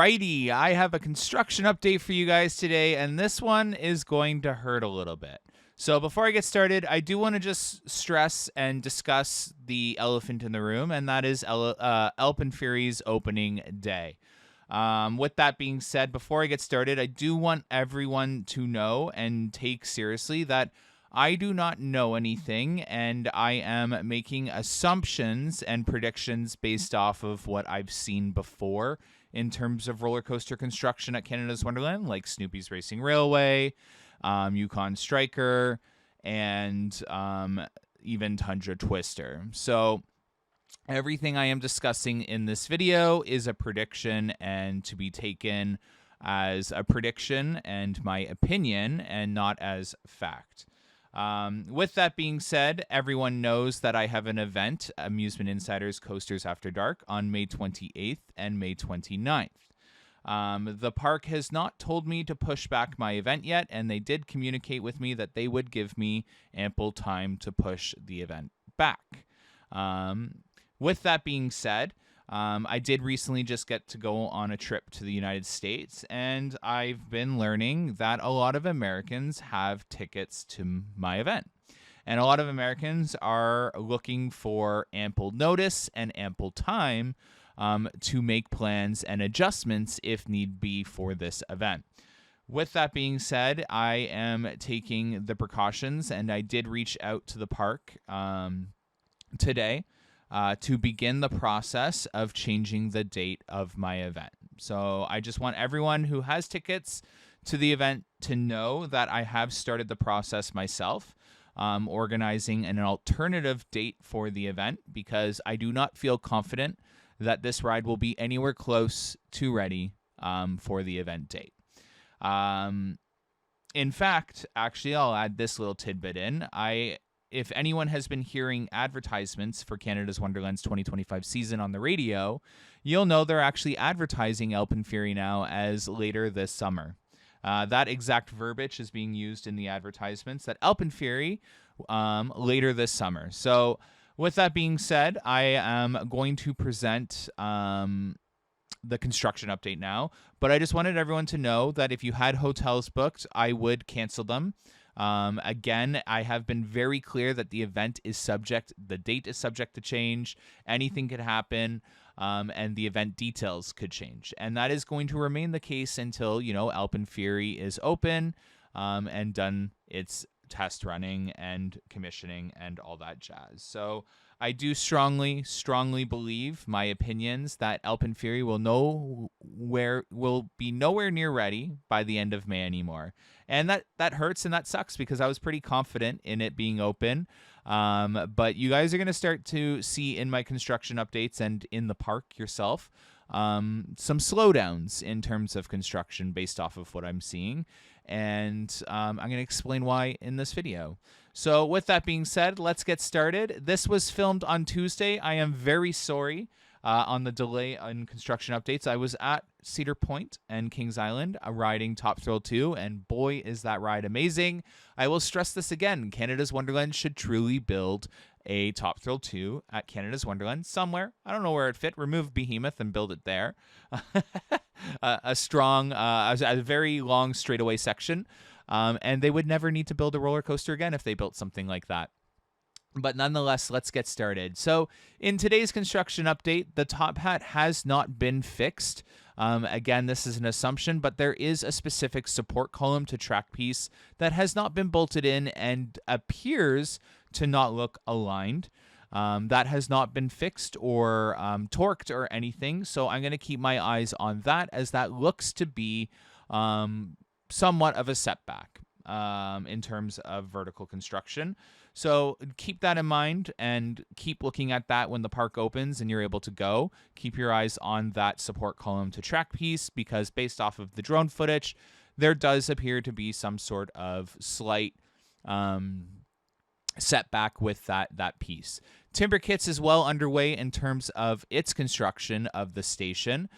Alrighty, I have a construction update for you guys today, and this one is going to hurt a little bit. So before I get started, I do want to just stress and discuss the elephant in the room, and that is AlpenFury's opening day. With that being said, before I get started, I do want everyone to know and take seriously that I do not know anything, and I am making assumptions and predictions based off of what I've seen before in terms of roller coaster construction at Canada's Wonderland, like Snoopy's Racing Railway, Yukon Striker, and even Tundra Twister. So everything I am discussing in this video is a prediction and to be taken as a prediction and my opinion and not as fact. With that being said, everyone knows that I have an event, Amusement Insiders Coasters After Dark, on May 28th and May 29th. The park has not told me to push back my event yet, and they did communicate with me that they would give me ample time to push the event back. With that being said, I did recently just get to go on a trip to the United States, and I've been learning that a lot of Americans have tickets to my event. And a lot of Americans are looking for ample notice and ample time to make plans and adjustments if need be for this event. With that being said, I am taking the precautions, and I did reach out to the park today to begin the process of changing the date of my event. So I just want everyone who has tickets to the event to know that I have started the process myself, organizing an alternative date for the event, because I do not feel confident that this ride will be anywhere close to ready for the event date. In fact, actually, I'll add this little tidbit in. If anyone has been hearing advertisements for Canada's Wonderland's 2025 season on the radio, you'll know they're actually advertising AlpenFury now as later this summer. That exact verbiage is being used in the advertisements, that AlpenFury later this summer. So with that being said, I am going to present the construction update now, but I just wanted everyone to know that if you had hotels booked, I would cancel them. Again, I have been very clear that the date is subject to change. Anything could happen, and the event details could change. And that is going to remain the case until, AlpenFury is open, and done its test running and commissioning and all that jazz. So I do strongly believe my opinions that AlpenFury will be nowhere near ready by the end of May anymore. And that hurts and that sucks, because I was pretty confident in it being open. But you guys are going to start to see in my construction updates and in the park yourself some slowdowns in terms of construction based off of what I'm seeing. And I'm going to explain why in this video. So with that being said, let's get started. This was filmed on Tuesday. I am very sorry on the delay on construction updates. I was at Cedar Point and Kings Island riding Top Thrill 2, and boy, is that ride amazing. I will stress this again. Canada's Wonderland should truly build a Top Thrill 2 at Canada's Wonderland somewhere. I don't know where it fit. Remove Behemoth and build it there. A very long straightaway section. And they would never need to build a roller coaster again if they built something like that. But nonetheless, let's get started. So in today's construction update, the top hat has not been fixed. Again, this is an assumption, but there is a specific support column to track piece that has not been bolted in and appears to not look aligned. That has not been fixed or torqued or anything, so I'm going to keep my eyes on that, as that looks to be somewhat of a setback in terms of vertical construction. So keep that in mind and keep looking at that when the park opens and you're able to go. Keep your eyes on that support column to track piece, because based off of the drone footage, there does appear to be some sort of slight setback with that piece. Timber Kits is well underway in terms of its construction of the station.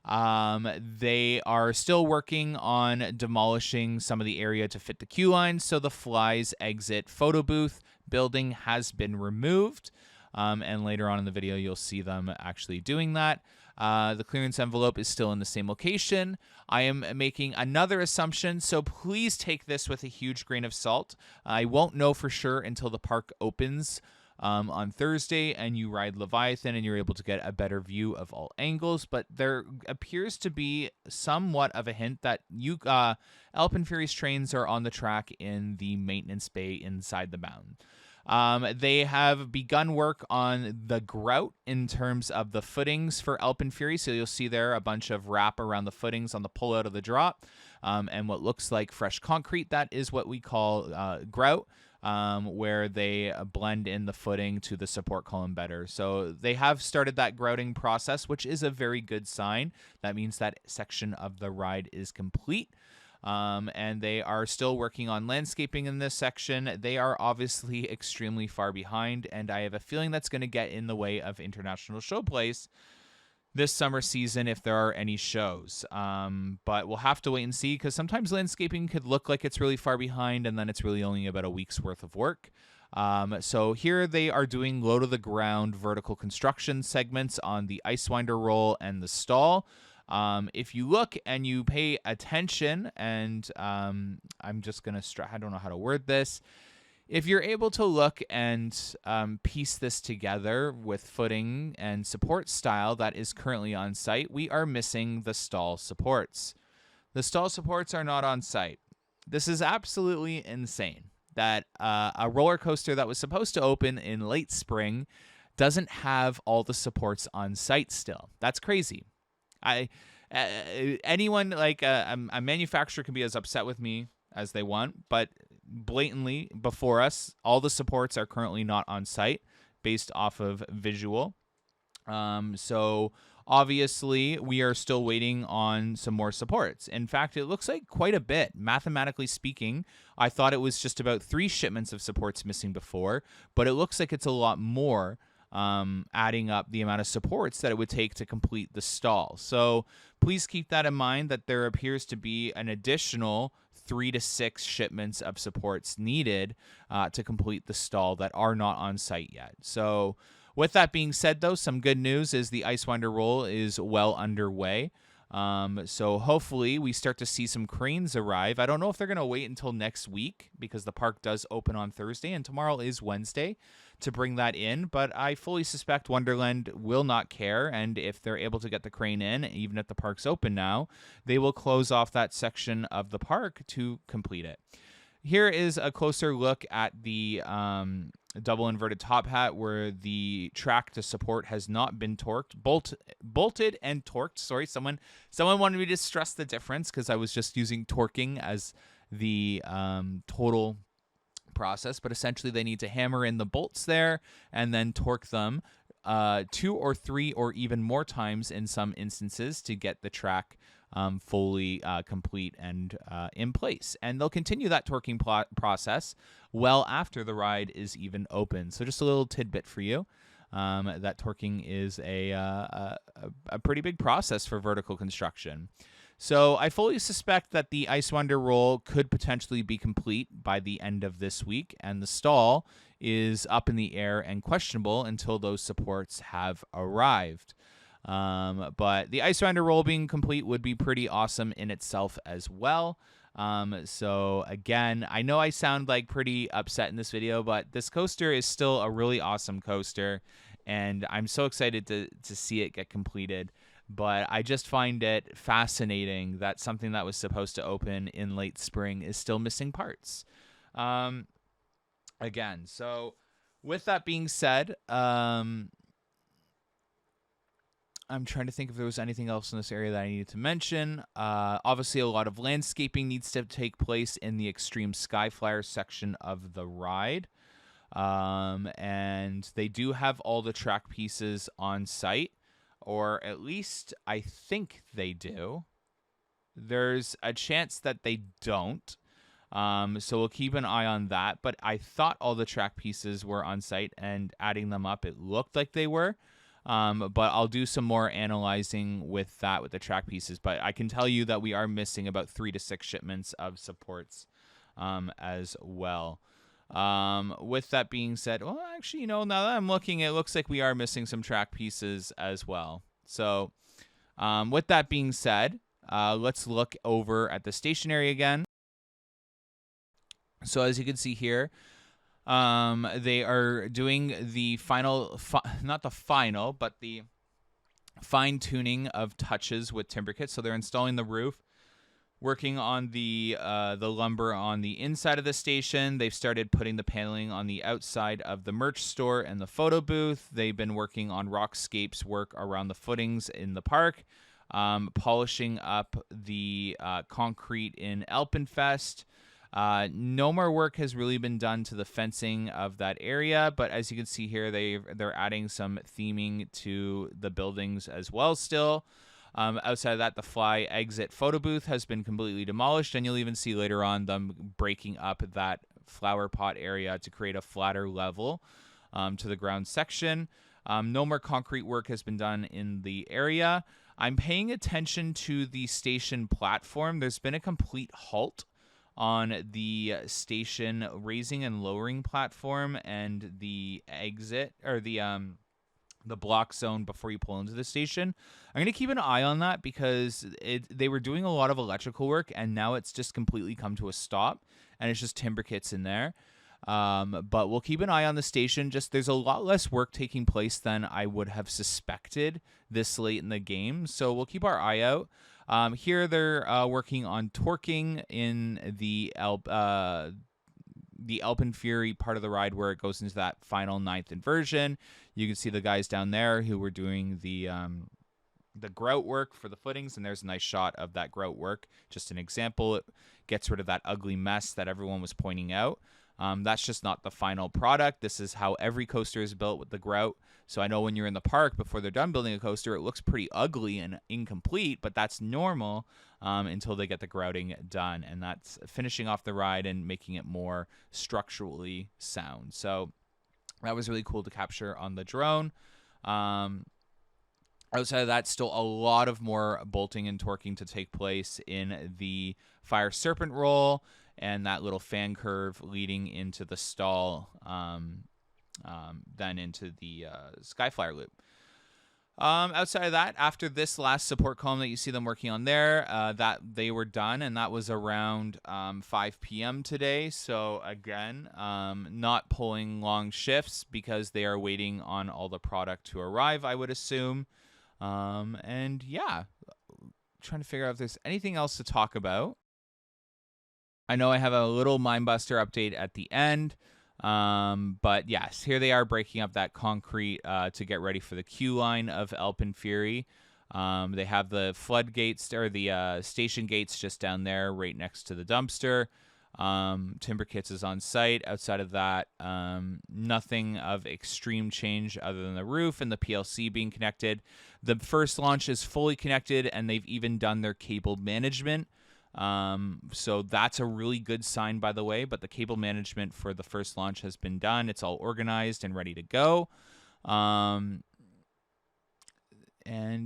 They are still working on demolishing some of the area to fit the queue line, so the Fly's exit photo booth building has been removed. And later on in the video, you'll see them actually doing that. The clearance envelope is still in the same location. I am making another assumption, so please take this with a huge grain of salt. I won't know for sure until the park opens on Thursday and you ride Leviathan and you're able to get a better view of all angles, but there appears to be somewhat of a hint that AlpenFury's trains are on the track in the maintenance bay inside the mountain. They have begun work on the grout in terms of the footings for AlpenFury. So you'll see there a bunch of wrap around the footings on the pullout of the drop, and what looks like fresh concrete. That is what we call grout, where they blend in the footing to the support column better. So they have started that grouting process, which is a very good sign. That means that section of the ride is complete. And they are still working on landscaping in this section. They are obviously extremely far behind, and I have a feeling that's going to get in the way of International Showplace this summer season if there are any shows. But we'll have to wait and see, because sometimes landscaping could look like it's really far behind, and then it's really only about a week's worth of work. So here they are doing low-to-the-ground vertical construction segments on the Icewinder roll and the stall. If you look and you pay attention, and I'm just going to I don't know how to word this. If you're able to look and piece this together with footing and support style that is currently on site, we are missing the stall supports. The stall supports are not on site. This is absolutely insane that a roller coaster that was supposed to open in late spring doesn't have all the supports on site still. That's crazy. Anyone, like a manufacturer, can be as upset with me as they want, but blatantly before us, all the supports are currently not on site based off of visual. So obviously we are still waiting on some more supports. In fact, it looks like quite a bit. Mathematically speaking, I thought it was just about 3 shipments of supports missing before, but it looks like it's a lot more, adding up the amount of supports that it would take to complete the stall. So please keep that in mind, that there appears to be an additional 3 to 6 shipments of supports needed to complete the stall that are not on site yet. So with that being said, though, some good news is the Icewinder roll is well underway. So hopefully we start to see some cranes arrive. I don't know if they're going to wait until next week, because the park does open on Thursday and tomorrow is Wednesday, to bring that in, but I fully suspect Wonderland will not care, and if they're able to get the crane in, even if the park's open now, they will close off that section of the park to complete it. Here is a closer look at the double inverted top hat, where the track to support has not been bolted and torqued. Sorry, someone wanted me to stress the difference, because I was just using torquing as the total process, but essentially they need to hammer in the bolts there and then torque them 2 or 3 or even more times in some instances to get the track fully complete and in place. And they'll continue that torquing process well after the ride is even open. So just a little tidbit for you. That torquing is a pretty big process for vertical construction. So I fully suspect that the Icewinder roll could potentially be complete by the end of this week, and the stall is up in the air and questionable until those supports have arrived. But the Icewinder roll being complete would be pretty awesome in itself as well. So again, I know I sound like pretty upset in this video, but this coaster is still a really awesome coaster, and I'm so excited to see it get completed. But I just find it fascinating that something that was supposed to open in late spring is still missing parts. Again, so with that being said, I'm trying to think if there was anything else in this area that I needed to mention. Obviously, a lot of landscaping needs to take place in the Extreme Skyflyer section of the ride. And they do have all the track pieces on site. Or at least I think they do. There's a chance that they don't. So we'll keep an eye on that. But I thought all the track pieces were on site, and adding them up, it looked like they were. But I'll do some more analyzing with that, with the track pieces. But I can tell you that we are missing about 3 to 6 shipments of supports as well. With that being said, well, actually, now that I'm looking, it looks like we are missing some track pieces as well. So With that being said, let's look over at the stationery again. So as you can see here, they are doing the not the final, but the fine tuning of touches with timber kits. So they're installing the roof, working on the lumber on the inside of the station. They've started putting the paneling on the outside of the merch store and the photo booth. They've been working on Rockscape's work around the footings in the park, polishing up the concrete in AlpenFest. No more work has really been done to the fencing of that area, but as you can see here, they're adding some theming to the buildings as well still. Outside of that, the fly exit photo booth has been completely demolished, and you'll even see later on them breaking up that flower pot area to create a flatter level to the ground section. No more concrete work has been done in the area. I'm paying attention to the station platform. There's been a complete halt on the station raising and lowering platform and the exit, or the block zone before you pull into the station. I'm going to keep an eye on that because they were doing a lot of electrical work, and now it's just completely come to a stop, and it's just timber kits in there. But we'll keep an eye on the station. Just there's a lot less work taking place than I would have suspected this late in the game, so we'll keep our eye out. Here they're working on torquing in the AlpenFury part of the ride where it goes into that final 9th inversion. You can see the guys down there who were doing the grout work for the footings, and there's a nice shot of that grout work. Just an example. It gets rid of that ugly mess that everyone was pointing out. That's just not the final product. This is how every coaster is built with the grout. So I know when you're in the park, before they're done building a coaster, it looks pretty ugly and incomplete, but that's normal until they get the grouting done. And that's finishing off the ride and making it more structurally sound. So that was really cool to capture on the drone. Outside of that, still a lot of more bolting and torquing to take place in the Fire Serpent roll and that little fan curve leading into the stall, then into the Skyflyer loop. Outside of that, after this last support column that you see them working on there, that they were done, and that was around 5 p.m. today. So again, not pulling long shifts because they are waiting on all the product to arrive, I would assume. And yeah, trying to figure out if there's anything else to talk about. I know I have a little Mindbuster update at the end. But yes, here they are breaking up that concrete to get ready for the queue line of AlpenFury. They have the floodgates, or the station gates, just down there right next to the dumpster. Timber Kits is on site. Outside of that, nothing of extreme change other than the roof and the PLC being connected. The first launch is fully connected, and they've even done their cable management. So that's a really good sign, by the way, but the cable management for the first launch has been done. It's all organized and ready to go. And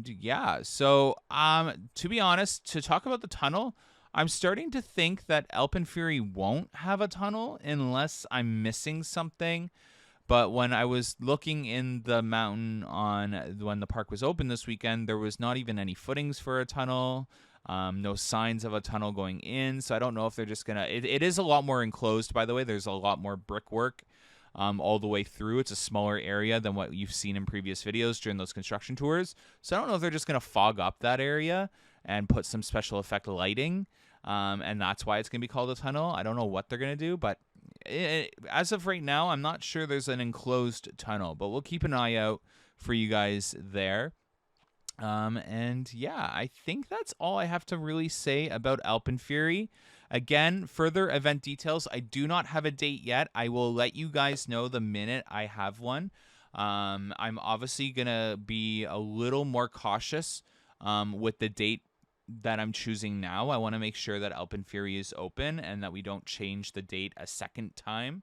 yeah, so, to be honest, to talk about the tunnel, I'm starting to think that AlpenFury won't have a tunnel unless I'm missing something. But when I was looking in the mountain when the park was open this weekend, there was not even any footings for a tunnel. No signs of a tunnel going in, so I don't know if they're just gonna. It is a lot more enclosed, by the way. There's a lot more brickwork all the way through. It's a smaller area than what you've seen in previous videos during those construction tours. So I don't know if they're just gonna fog up that area and put some special effect lighting, and that's why it's gonna be called a tunnel. I don't know what they're gonna do, but as of right now, I'm not sure there's an enclosed tunnel. But we'll keep an eye out for you guys there. And yeah, I think that's all I have to really say about AlpenFury. Again, further event details, I do not have a date yet. I will let you guys know the minute I have one. I'm obviously going to be a little more cautious with the date that I'm choosing now. I want to make sure that AlpenFury is open and that we don't change the date a second time.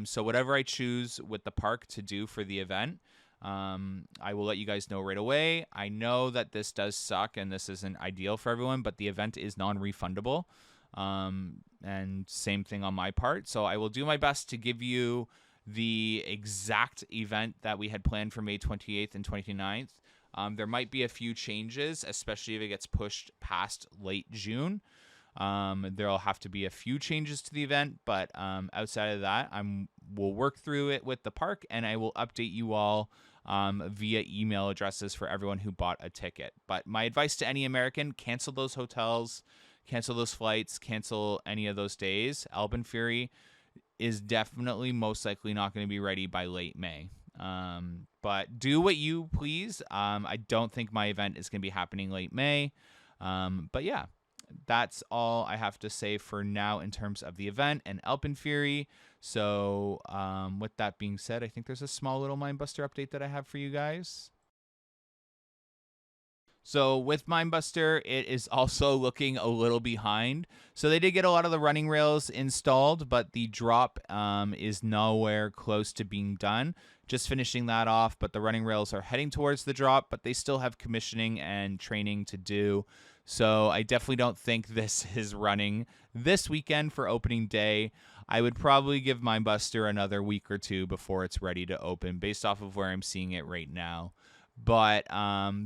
So whatever I choose with the park to do for the event, I will let you guys know right away. I know that this does suck and this isn't ideal for everyone, but the event is non-refundable. And same thing on my part. So I will do my best to give you the exact event that we had planned for May 28th and 29th There might be a few changes, especially if it gets pushed past late June. There'll have to be a few changes to the event, but outside of that, we'll work through it with the park, and I will update you all via email addresses for everyone who bought a ticket. But my advice to any American: cancel those hotels, cancel those flights, cancel any of those days. AlpenFury is definitely most likely not going to be ready by late May. But do what you please. I don't think my event is going to be happening late May. But yeah, that's all I have to say for now in terms of the event and AlpenFury. So with that being said, I think there's a small little Mindbuster update that I have for you guys. So with Mindbuster, it is also looking a little behind. So they did get a lot of the running rails installed, but the drop is nowhere close to being done. Just finishing that off, but the running rails are heading towards the drop, but they still have commissioning and training to do. So I definitely don't think this is running this weekend for opening day. I would probably give Mindbuster another week or two before it's ready to open, based off of where I'm seeing it right now. But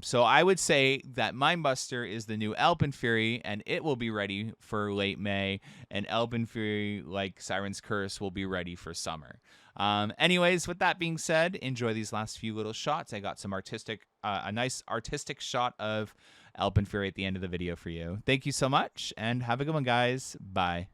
so I would say that Mindbuster is the new AlpenFury, and it will be ready for late May. And AlpenFury, like Siren's Curse, will be ready for summer. Anyways, with that being said, enjoy these last few little shots. I got some a nice artistic shot of AlpenFury at the end of the video for you. Thank you so much, and have a good one, guys. Bye.